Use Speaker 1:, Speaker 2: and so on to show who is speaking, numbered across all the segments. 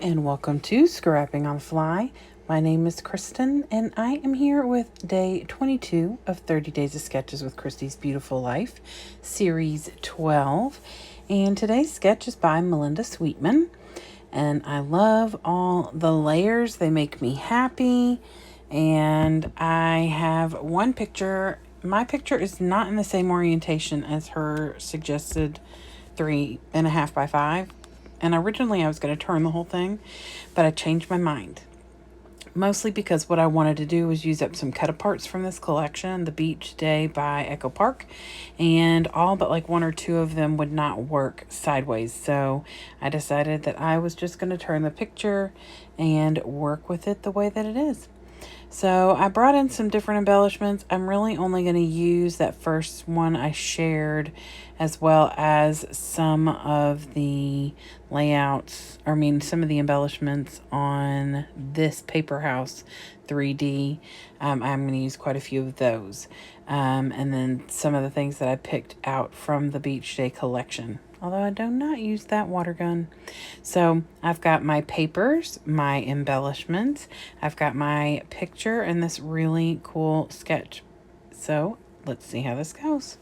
Speaker 1: and welcome to Scrapping on the Fly. My name is Kristen, and I am here with day 22 of 30 Days of Sketches with Kristy's Beautiful Life, Series 12. And today's sketch is by Melinda Sweetman, and I love all the layers. They make me happy, and I have one picture. My picture is not in the same orientation as her suggested 3.5 by 5. And originally I was going to turn the whole thing, but I changed my mind. Mostly because what I wanted to do was use up some cut-aparts from this collection, The Beach Day by Echo Park, and all but like one or two of them would not work sideways. So I decided that I was just going to turn the picture and work with it the way that it is. So I brought in some different embellishments. I'm really only going to use that first one I shared, as well as some of the layouts, some of the embellishments on this Paper House 3D. I'm going to use quite a few of those. And then some of the things that I picked out from the Beach Day collection, although I do not use that water gun. So I've got my papers, my embellishments, I've got my picture, and this really cool sketch. So let's see how this goes.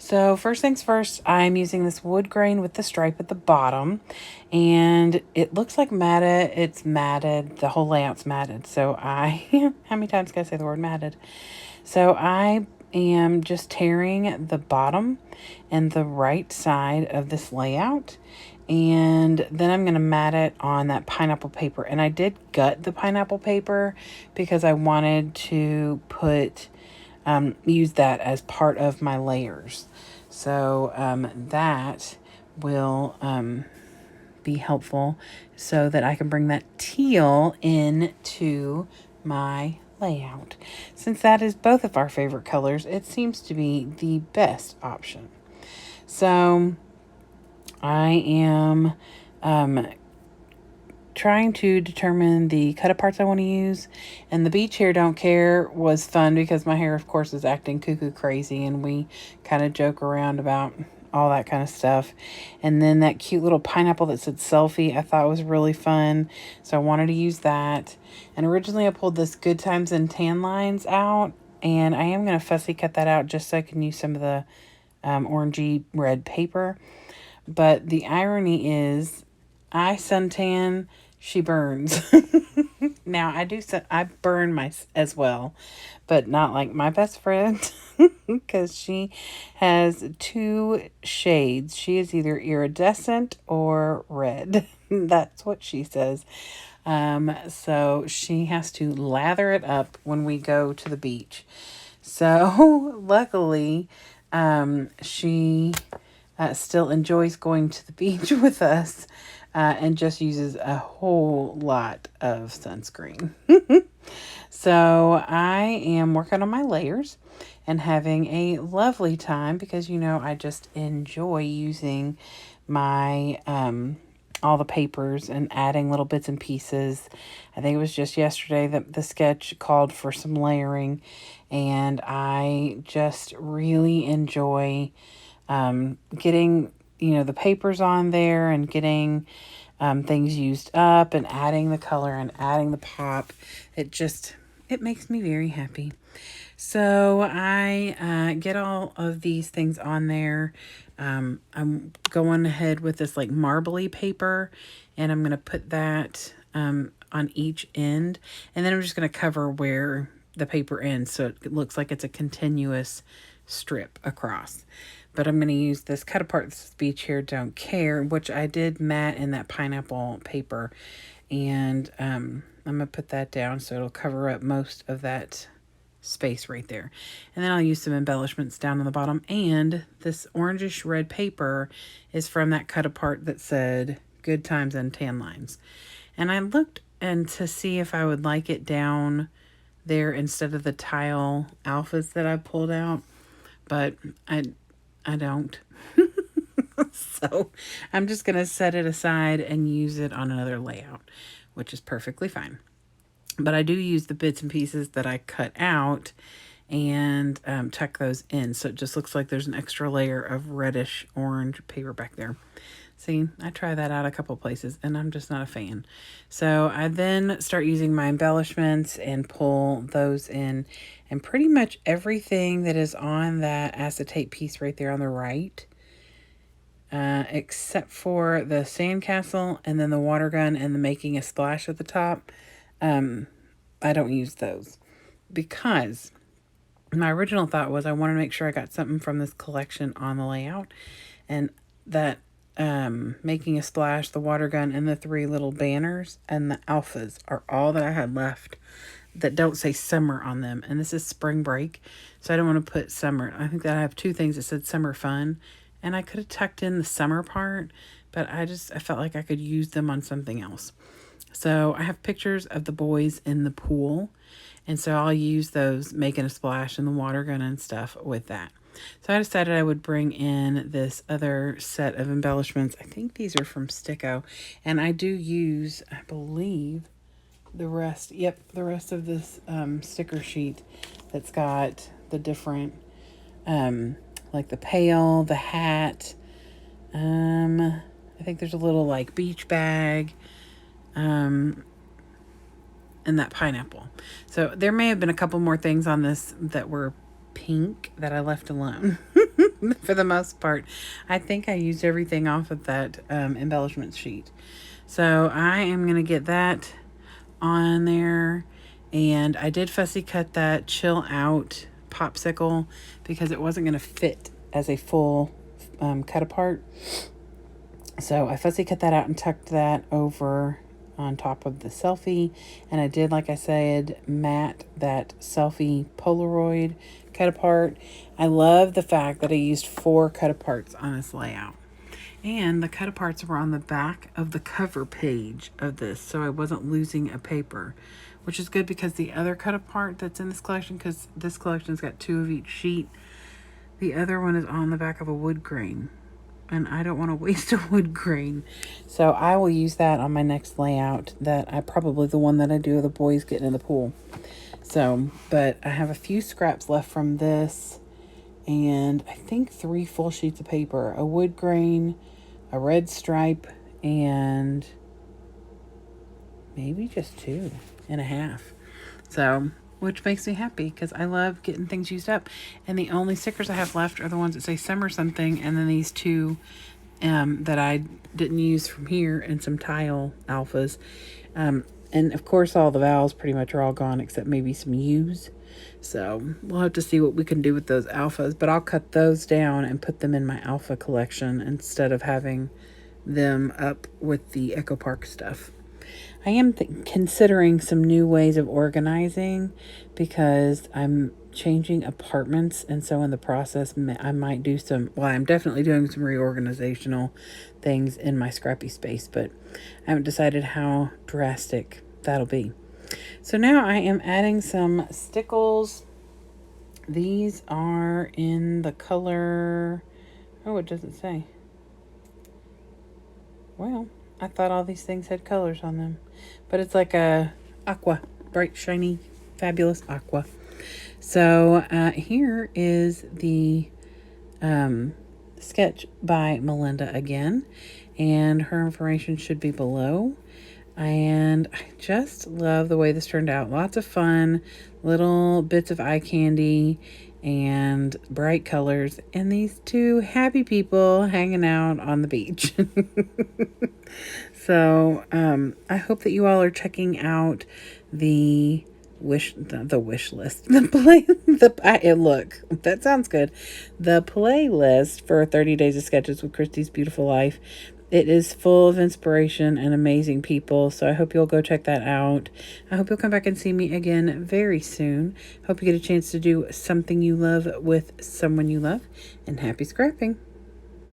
Speaker 1: So first things first, I'm using this wood grain with the stripe at the bottom, and it looks like matted. It's matted. The whole layout's matted. So how many times can I say the word matted? So I am just tearing the bottom and the right side of this layout, and then I'm going to mat it on that pineapple paper. And I did gut the pineapple paper because I wanted to use that as part of my layers. So that will be helpful so that I can bring that teal into my layout. Since that is both of our favorite colors, it seems to be the best option. So I am trying to determine the cut-aparts I want to use. And the Beach Hair Don't Care was fun because my hair, of course, is acting cuckoo crazy, and we kind of joke around about all that kind of stuff. And then that cute little pineapple that said selfie, I thought was really fun, so I wanted to use that. And originally I pulled this Good Times and Tan Lines out, and I am going to fussy cut that out just so I can use some of the orangey red paper. But the irony is, I suntan, she burns. Now I burn as well, but not like my best friend, because she has two shades. She is either iridescent or red. That's what she says. So she has to lather it up when we go to the beach. So luckily, she still enjoys going to the beach with us, and just uses a whole lot of sunscreen. So I am working on my layers and having a lovely time because, I just enjoy using my all the papers and adding little bits and pieces. I think it was just yesterday that the sketch called for some layering, and I just really enjoy getting the papers on there and getting things used up and adding the color and adding the pop. It makes me very happy. So I get all of these things on there. I'm going ahead with this like marbly paper, and I'm going to put that on each end, and then I'm just going to cover where the paper ends so it looks like it's a continuous strip across. But I'm going to use this cut apart Beach Hair Don't Care, which I did matte in that pineapple paper. And I'm going to put that down so it'll cover up most of that space right there. And then I'll use some embellishments down on the bottom. And this orangish red paper is from that cut apart that said Good Times and Tan Lines. And I looked to see if I would like it down there instead of the tile alphas that I pulled out. But I don't. So I'm just going to set it aside and use it on another layout, which is perfectly fine. But I do use the bits and pieces that I cut out and tuck those in. So it just looks like there's an extra layer of reddish orange paper back there. See, I try that out a couple places and I'm just not a fan. So I then start using my embellishments and pull those in. And pretty much everything that is on that acetate piece right there on the right, except for the sandcastle and then the water gun and the making a splash at the top, I don't use those. Because my original thought was I wanted to make sure I got something from this collection on the layout. And that making a splash, the water gun, and the 3 little banners and the alphas are all that I had left that don't say summer on them. And this is spring break, so I don't want to put summer. I think that I have 2 things that said summer fun, and I could have tucked in the summer part, but I felt like I could use them on something else. So I have pictures of the boys in the pool, and so I'll use those making a splash and the water gun and stuff with that. So I decided I would bring in this other set of embellishments. I think these are from Sticko. And I do use, I believe, the rest of this sticker sheet that's got the different, like the pail, the hat. I think there's a little like beach bag. And that pineapple. So there may have been a couple more things on this that were pink that I left alone. For the most part, I think I used everything off of that embellishment sheet. So I am going to get that on there. And I did fussy cut that Chill Out popsicle because it wasn't going to fit as a full cut apart. So I fussy cut that out and tucked that over on top of the selfie. And I did, like I said, matte that selfie Polaroid cut apart. I love the fact that I used 4 cut aparts on this layout. And the cut aparts were on the back of the cover page of this, so I wasn't losing a paper, which is good because the other cut apart that's in this collection, because this collection's got 2 of each sheet, the other one is on the back of a wood grain. And I don't want to waste a wood grain. So I will use that on my next layout, probably the one that I do of the boys getting in the pool. So, but I have a few scraps left from this, and I think 3 full sheets of paper, a wood grain, a red stripe, and maybe just 2.5. So, which makes me happy because I love getting things used up. And the only stickers I have left are the ones that say summer something, and then these 2 that I didn't use from here, and some tile alphas. And of course all the vowels pretty much are all gone except maybe some U's. So we'll have to see what we can do with those alphas, but I'll cut those down and put them in my alpha collection instead of having them up with the Echo Park stuff. I am considering some new ways of organizing because I'm changing apartments, and so in the process I might do I'm definitely doing some reorganizational things in my scrappy space, but I haven't decided how drastic that'll be. So now I am adding some stickles. These are in the color, it doesn't say. Well, I thought all these things had colors on them, but it's like a aqua, bright, shiny, fabulous aqua. So here is the sketch by Melinda again, and her information should be below. And I just love the way this turned out. Lots of fun, little bits of eye candy and bright colors, and these 2 happy people hanging out on the beach. So I hope that you all are checking out the wish list, look, that sounds good, the playlist for 30 Days of Sketches with Christy's Beautiful Life. It is full of inspiration and amazing people, so I hope you'll go check that out. I hope you'll come back and see me again very soon. Hope you get a chance to do something you love with someone you love, and happy scrapping.